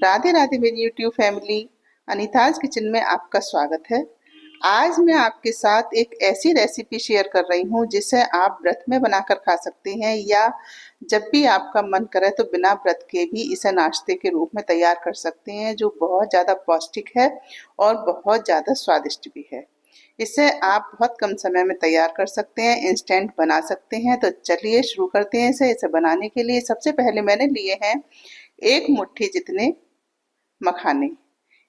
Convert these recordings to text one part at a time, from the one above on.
राधे राधे मेरी YouTube family. अनीताज kitchen में आपका स्वागत है। आज मैं आपके साथ एक ऐसी रेसिपी शेयर कर रही हूँ जिसे आप व्रत में बनाकर खा सकते हैं या जब भी आपका मन करे तो बिना व्रत के भी इसे नाश्ते के रूप में तैयार कर सकते हैं, जो बहुत ज़्यादा पौष्टिक है और बहुत ज़्यादा स्वादिष्ट भी है। इसे आप बहुत कम समय में तैयार कर सकते हैं, इंस्टेंट बना सकते हैं। तो चलिए शुरू करते हैं। इसे बनाने के लिए सबसे पहले मैंने लिए हैं एक मुट्ठी जितने मखाने।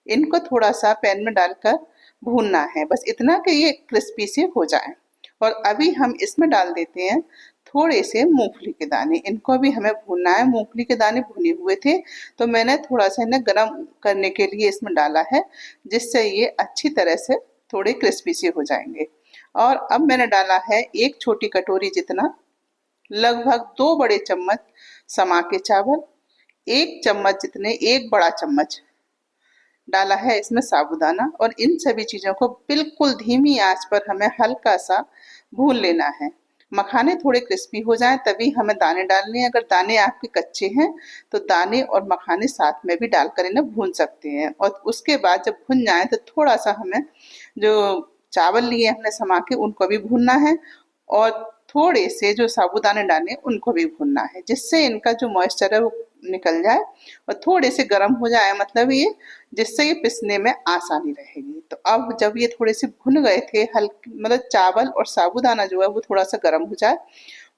इनको थोड़ा सा पैन में डालकर भूनना है, बस इतना कि ये क्रिस्पी से हो जाए। और अभी हम इसमें डाल देते हैं थोड़े से मूंगफली के दाने। इनको भी हमें भूनना है। मूंगफली के दाने भुने हुए थे तो मैंने थोड़ा सा इन्हें गर्म करने के लिए इसमें डाला है, जिससे ये अच्छी तरह से थोड़े क्रिस्पी से हो जाएंगे। और अब मैंने डाला है एक छोटी कटोरी जितना, लगभग 2 बड़े चम्मच समा के चावल, 1 चम्मच जितने, 1 बड़ा चम्मच डाला है इसमें साबूदाना। और इन सभी चीज़ों को बिल्कुल धीमी आंच पर हमें हल्का सा भून लेना है। मखाने थोड़े क्रिस्पी हो जाएं तभी हमें दाने डालने हैं। अगर दाने आपके कच्चे हैं तो दाने और मखाने साथ में भी डालकर इन्हें भून सकते हैं। और उसके बाद जब भुन जाए तो थोड़ा सा हमें जो चावल लिए हमने समा के उनको भी भूनना है और थोड़े से जो साबूदाने डाले उनको भी भूनना है, जिससे इनका जो मॉइस्चर है वो निकल जाए और थोड़े से गर्म हो जाए, मतलब ये जिससे ये पिसने में आसानी रहेगी। तो अब जब ये थोड़े से भुन गए थे, हल्के मतलब चावल और साबूदाना जो है वो थोड़ा सा गर्म हो जाए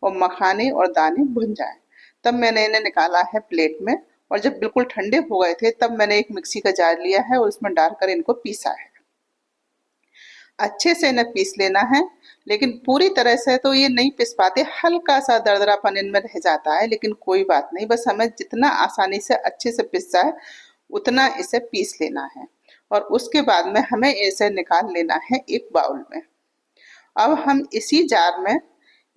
और मखाने और दाने भुन जाए, तब मैंने इन्हें निकाला है प्लेट में। और जब बिल्कुल ठंडे हो गए थे तब मैंने एक मिक्सी का जार लिया है और उसमें डालकर इनको पीसा है। अच्छे से इन्हें पीस लेना है, लेकिन पूरी तरह से तो ये नहीं पिस पाते, हल्का सा दरदरापन इनमें रह जाता है, लेकिन कोई बात नहीं, बस हमें जितना आसानी से अच्छे से पिस जाए उतना इसे पीस लेना है। और उसके बाद में हमें इसे निकाल लेना है एक बाउल में। अब हम इसी जार में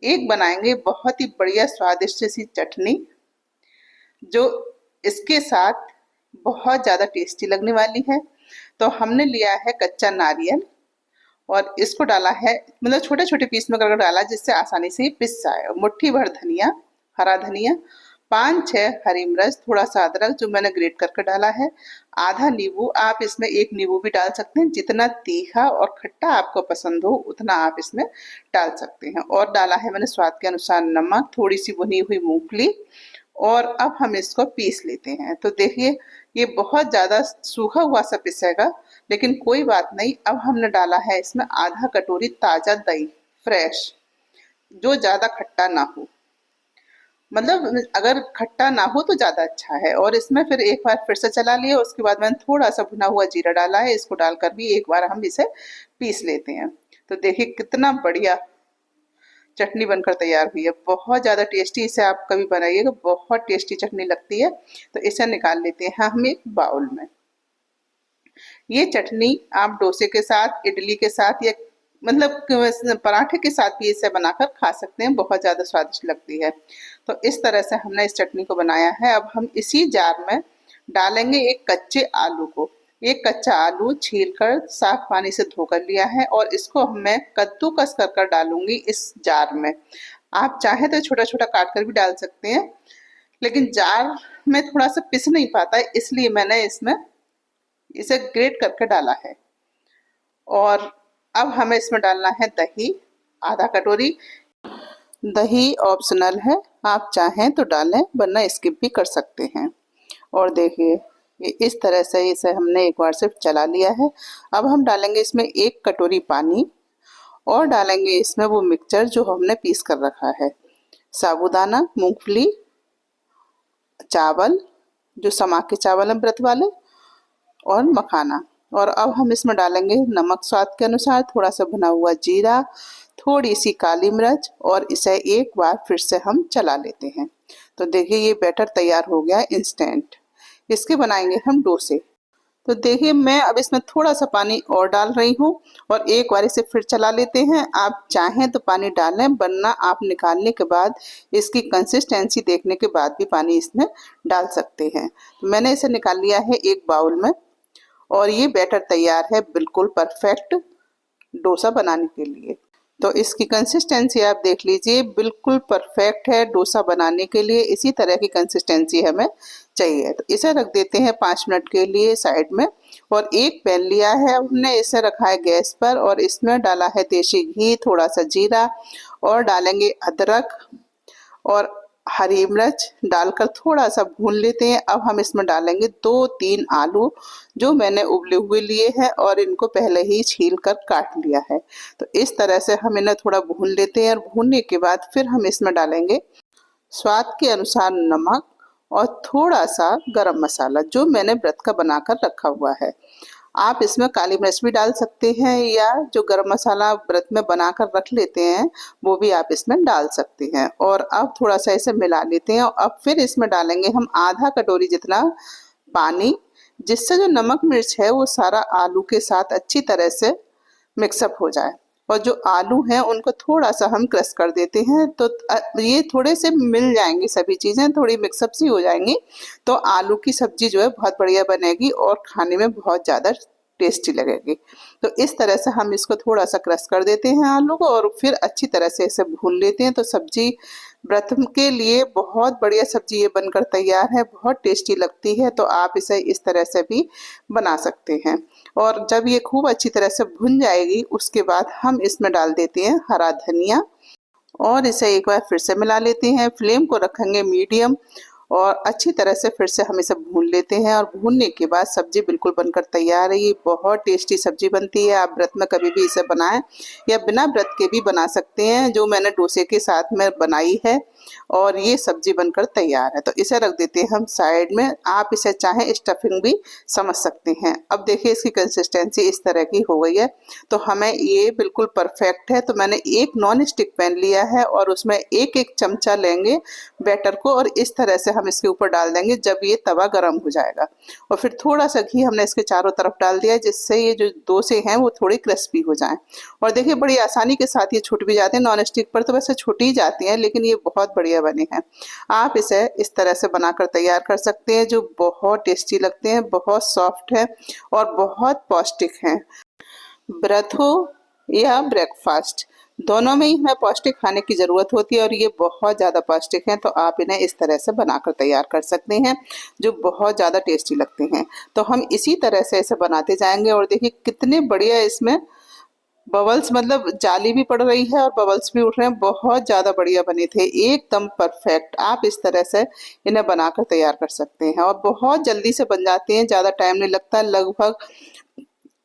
एक बनाएंगे बहुत ही बढ़िया स्वादिष्ट सी चटनी, जो इसके साथ बहुत ज़्यादा टेस्टी लगने वाली है। तो हमने लिया है कच्चा नारियल और इसको डाला है, मतलब छोटे छोटे पीस में करके डाला जिससे आसानी से ये पिस जाए। मुट्ठी भर धनिया, हरा धनिया, 5-6 हरी मिर्च, थोड़ा सा अदरक जो मैंने ग्रेट करके डाला है, आधा नींबू, आप इसमें 1 नींबू भी डाल सकते हैं, जितना तीखा और खट्टा आपको पसंद हो उतना आप इसमें डाल सकते हैं। और डाला है मैंने स्वाद के अनुसार नमक, थोड़ी सी भुनी हुई मूंगफली। और अब हम इसको पीस लेते हैं। तो देखिए ये बहुत ज़्यादा सूखा हुआ सा पिसेगा, लेकिन कोई बात नहीं। अब हमने डाला है इसमें आधा कटोरी ताज़ा दही, फ्रेश, जो ज़्यादा खट्टा ना हो, मतलब अगर खट्टा ना हो तो ज़्यादा अच्छा है। और इसमें फिर एक बार फिर से चला लिया। उसके बाद मैंने थोड़ा सा भुना हुआ जीरा डाला है, इसको डालकर भी एक बार हम इसे पीस लेते हैं। तो देखिए कितना बढ़िया चटनी बनकर तैयार हुई है, बहुत ज़्यादा टेस्टी। इसे आप कभी बनाइएगा, बहुत टेस्टी चटनी लगती है। तो इसे निकाल लेते हैं हम एक बाउल में। ये चटनी आप डोसे के साथ, इडली के साथ या मतलब पराठे के साथ भी इसे बनाकर खा सकते हैं, बहुत ज़्यादा स्वादिष्ट लगती है। तो इस तरह से हमने इस चटनी को बनाया है। अब हम इसी जार में डालेंगे एक कच्चे आलू को। एक कच्चा आलू छीलकर साफ पानी से धोकर लिया है और इसको मैं कद्दूकस कर डालूंगी इस जार में। आप चाहें तो छोटा छोटा काट कर भी डाल सकते हैं, लेकिन जार में थोड़ा सा पिस नहीं पाता है, इसलिए मैंने इसमें इसे ग्रेट करके डाला है। और अब हमें इसमें डालना है दही, आधा कटोरी। दही ऑप्शनल है, आप चाहें तो डालें वरना स्किप भी कर सकते हैं। और देखिए ये इस तरह से इसे हमने एक बार सिर्फ चला लिया है। अब हम डालेंगे इसमें 1 कटोरी पानी और डालेंगे इसमें वो मिक्सचर जो हमने पीस कर रखा है, साबूदाना, मूंगफली, चावल जो समा के चावल हैं व्रत वाले, और मखाना। और अब हम इसमें डालेंगे नमक स्वाद के अनुसार, थोड़ा सा भुना हुआ जीरा, थोड़ी सी काली मिर्च, और इसे एक बार फिर से हम चला लेते हैं। तो देखिए ये बैटर तैयार हो गया इंस्टेंट। इसके बनाएंगे हम डोसे। तो देखिए मैं अब इसमें थोड़ा सा पानी और डाल रही हूँ और एक बार इसे फिर चला लेते हैं। आप चाहें तो पानी डालें, वरना आप निकालने के बाद इसकी कंसिस्टेंसी देखने के बाद भी पानी इसमें डाल सकते हैं। तो मैंने इसे निकाल लिया है एक बाउल में और ये बैटर तैयार है बिल्कुल परफेक्ट डोसा बनाने के लिए। तो इसकी कंसिस्टेंसी आप देख लीजिए, बिल्कुल परफेक्ट है डोसा बनाने के लिए। इसी तरह की कंसिस्टेंसी हमें चाहिए। तो इसे रख देते हैं 5 मिनट के लिए साइड में। और एक पैन लिया है हमने, इसे रखा है गैस पर और इसमें डाला है देसी घी, थोड़ा सा जीरा और डालेंगे अदरक और हरी मिर्च डालकर थोड़ा सा भून लेते हैं। अब हम इसमें डालेंगे 2-3 आलू जो मैंने उबले हुए लिए हैं और इनको पहले ही छील कर काट लिया है। तो इस तरह से हम इन्हें थोड़ा भून लेते हैं और भूनने के बाद फिर हम इसमें डालेंगे स्वाद के अनुसार नमक और थोड़ा सा गरम मसाला जो मैंने व्रत का बनाकर रखा हुआ है। आप इसमें काली मिर्च भी डाल सकते हैं या जो गरम मसाला व्रत में बनाकर रख लेते हैं वो भी आप इसमें डाल सकते हैं। और अब थोड़ा सा इसे मिला लेते हैं और अब फिर इसमें डालेंगे हम आधा कटोरी जितना पानी, जिससे जो नमक मिर्च है वो सारा आलू के साथ अच्छी तरह से मिक्सअप हो जाए। और जो आलू हैं उनको थोड़ा सा हम क्रश कर देते हैं तो ये थोड़े से मिल जाएंगी, सभी चीज़ें थोड़ी मिक्सअप सी हो जाएंगी। तो आलू की सब्जी जो है बहुत बढ़िया बनेगी और खाने में बहुत ज़्यादा टेस्टी लगेगी। तो इस तरह से हम इसको थोड़ा सा क्रश कर देते हैं आलू को और फिर अच्छी तरह से इसे भून लेते हैं। तो सब्जी व्रत के लिए बहुत बढ़िया सब्जी ये बनकर तैयार है, बहुत टेस्टी लगती है। तो आप इसे इस तरह से भी बना सकते हैं। और जब ये खूब अच्छी तरह से भुन जाएगी उसके बाद हम इसमें डाल देते हैं हरा धनिया और इसे एक बार फिर से मिला लेते हैं। फ्लेम को रखेंगे मीडियम और अच्छी तरह से फिर से हम इसे भून लेते हैं। और भूनने के बाद सब्जी बिल्कुल बनकर तैयार है। ये बहुत टेस्टी सब्जी बनती है। आप व्रत में कभी भी इसे बनाएं या बिना व्रत के भी बना सकते हैं, जो मैंने डोसे के साथ में बनाई है। और ये सब्जी बनकर तैयार है। तो इसे रख देते हैं हम साइड में। आप इसे चाहें स्टफिंग भी समझ सकते हैं। अब देखिए इसकी कंसिस्टेंसी इस तरह की हो गई है। तो हमें ये बिल्कुल परफेक्ट है। तो मैंने एक नॉन स्टिक पैन लिया है और उसमें एक एक चमचा लेंगे बैटर को और इस तरह से हम इसके ऊपर डाल देंगे जब ये तवा गर्म हो जाएगा। और फिर थोड़ा सा घी हमने इसके चारों तरफ डाल दिया जिससे ये जो डोसे हैं वो थोड़ी क्रिस्पी हो जाएं। और देखिए बड़ी आसानी के साथ ये छूट भी जाते हैं। नॉन स्टिक पर तो वैसे छूट ही जाती हैं, लेकिन ये बहुत बढ़िया बने हैं। आप इसे इस तरह से बनाकर तैयार कर सकते हैं जो बहुत टेस्टी लगते हैं, बहुत सॉफ्ट है और बहुत पौष्टिक हैं। व्रत हो या ब्रेकफास्ट, दोनों में ही हमें पौष्टिक खाने की ज़रूरत होती है और ये बहुत ज़्यादा पौष्टिक हैं। तो आप इन्हें इस तरह से बनाकर तैयार कर सकते हैं जो बहुत ज़्यादा टेस्टी लगते हैं। तो हम इसी तरह से इसे बनाते जाएंगे। और देखिए कितने बढ़िया इसमें बबल्स, मतलब जाली भी पड़ रही है और बबल्स भी उठ रहे हैं। बहुत ज़्यादा बढ़िया बने थे, एकदम परफेक्ट। आप इस तरह से इन्हें बनाकर तैयार कर सकते हैं और बहुत जल्दी से बन जाते हैं, ज़्यादा टाइम नहीं लगता। लगभग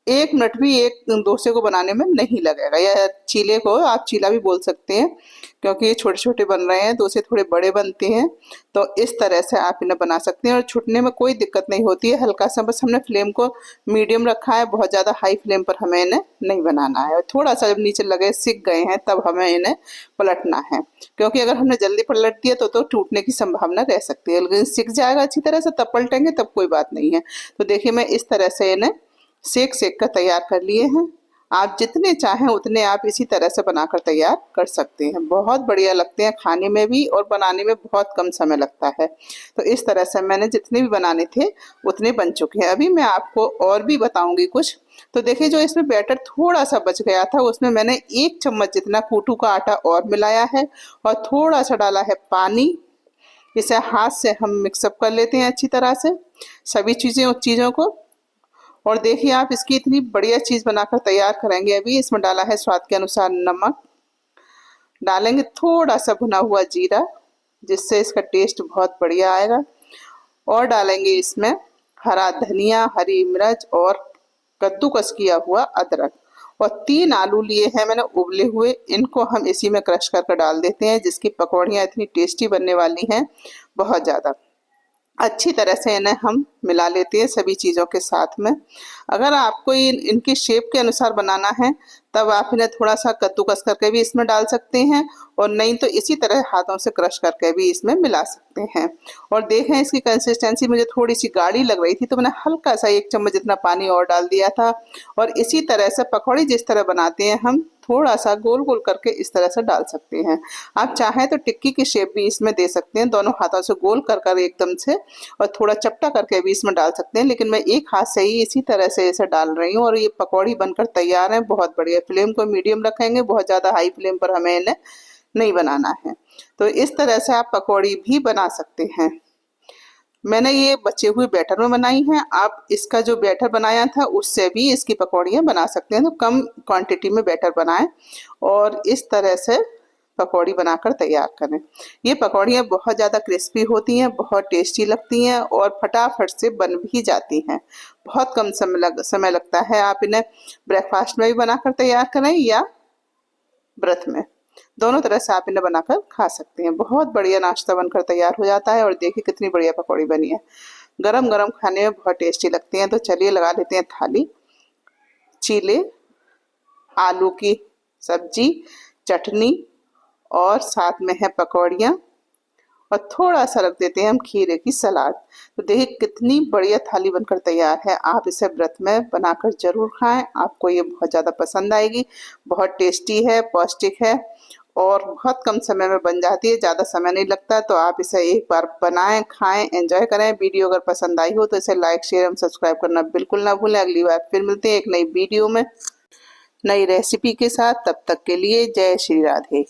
1 मिनट भी एक डोसे को बनाने में नहीं लगेगा, या चीले को आप चीला भी बोल सकते हैं क्योंकि ये छोटे छोटे बन रहे हैं, डोसे थोड़े बड़े बनते हैं। तो इस तरह से आप इन्हें बना सकते हैं और छूटने में कोई दिक्कत नहीं होती है। हल्का सा बस हमने फ्लेम को मीडियम रखा है, बहुत ज़्यादा हाई फ्लेम पर हमें इन्हें नहीं बनाना है। और थोड़ा सा जब नीचे लगे सिक गए हैं तब हमें इन्हें पलटना है, क्योंकि अगर हमने जल्दी पलट दिया तो टूटने की संभावना रह सकती है। लेकिन सिक जाएगा अच्छी तरह से तब पलटेंगे तब कोई बात नहीं है। तो देखिए मैं इस तरह से इन्हें सेक सेक कर तैयार कर लिए हैं। आप जितने चाहें उतने आप इसी तरह से बनाकर तैयार कर सकते हैं। बहुत बढ़िया लगते हैं खाने में भी और बनाने में बहुत कम समय लगता है। तो इस तरह से मैंने जितने भी बनाने थे उतने बन चुके हैं। अभी मैं आपको और भी बताऊंगी कुछ। तो देखिए जो इसमें बैटर थोड़ा सा बच गया था उसमें मैंने 1 चम्मच जितना कूटू का आटा और मिलाया है और थोड़ा सा डाला है पानी। इसे हाथ से हम मिक्सअप कर लेते हैं अच्छी तरह से सभी चीज़ों को। और देखिए आप इसकी इतनी बढ़िया चीज़ बनाकर तैयार करेंगे। अभी इसमें डाला है स्वाद के अनुसार नमक, डालेंगे थोड़ा सा भुना हुआ जीरा जिससे इसका टेस्ट बहुत बढ़िया आएगा। और डालेंगे इसमें हरा धनिया, हरी मिर्च और कद्दूकस किया हुआ अदरक। और 3 आलू लिए हैं मैंने उबले हुए, इनको हम इसी में क्रश करके डाल देते हैं जिसकी पकौड़ियाँ इतनी टेस्टी बनने वाली हैं, बहुत ज़्यादा। अच्छी तरह से इन्हें हम मिला लेते हैं सभी चीज़ों के साथ में। अगर आपको इनकी शेप के अनुसार बनाना है तब आप इन्हें थोड़ा सा कद्दूकस करके भी इसमें डाल सकते हैं और नहीं तो इसी तरह हाथों से क्रश करके भी इसमें मिला सकते हैं। और देखें इसकी कंसिस्टेंसी मुझे थोड़ी सी गाढ़ी लग रही थी तो मैंने हल्का सा 1 चम्मच जितना पानी और डाल दिया था। और इसी तरह से पकौड़ी जिस तरह बनाते हैं हम थोड़ा सा गोल गोल करके इस तरह से डाल सकते हैं। आप चाहें तो टिक्की की शेप भी इसमें दे सकते हैं, दोनों हाथों से गोल कर कर एकदम से, और थोड़ा चपटा करके भी इसमें डाल सकते हैं, लेकिन मैं एक हाथ से ही इसी तरह से इसे डाल रही हूँ और ये पकौड़ी बनकर तैयार है। बहुत बढ़िया। फ्लेम को मीडियम रखेंगे, बहुत ज़्यादा हाई फ्लेम पर हमें इन्हें नहीं बनाना है। तो इस तरह से आप पकौड़ी भी बना सकते हैं। मैंने ये बचे हुए बैटर में बनाई हैं। आप इसका जो बैटर बनाया था उससे भी इसकी पकौड़ियाँ बना सकते हैं, तो कम क्वांटिटी में बैटर बनाएं और इस तरह से पकौड़ी बनाकर तैयार करें। ये पकौड़ियाँ बहुत ज़्यादा क्रिस्पी होती हैं, बहुत टेस्टी लगती हैं और फटाफट से बन भी जाती हैं। बहुत कम समय लगता है। आप इन्हें ब्रेकफास्ट में भी बनाकर तैयार करें या व्रत में, दोनों तरह से आप इन्हें बनाकर खा सकते हैं। बहुत बढ़िया नाश्ता बनकर तैयार हो जाता है और देखिए कितनी बढ़िया पकौड़ी बनी है। गरम गरम खाने में बहुत टेस्टी लगती हैं। तो चलिए लगा लेते हैं थाली। चीले, आलू की सब्जी, चटनी और साथ में है पकौड़ियाँ और थोड़ा सा रख देते हैं हम खीरे की सलाद। तो देखिए कितनी बढ़िया थाली बनकर तैयार है। आप इसे व्रत में बनाकर जरूर खाएं, आपको ये बहुत ज़्यादा पसंद आएगी। बहुत टेस्टी है, पौष्टिक है और बहुत कम समय में बन जाती है, ज़्यादा समय नहीं लगता। तो आप इसे एक बार बनाएं, खाएं, एंजॉय करें। वीडियो अगर पसंद आई हो तो इसे लाइक, शेयर एवं सब्सक्राइब करना बिल्कुल ना भूलें। अगली बार फिर मिलते हैं एक नई वीडियो में, नई रेसिपी के साथ। तब तक के लिए जय श्री राधे।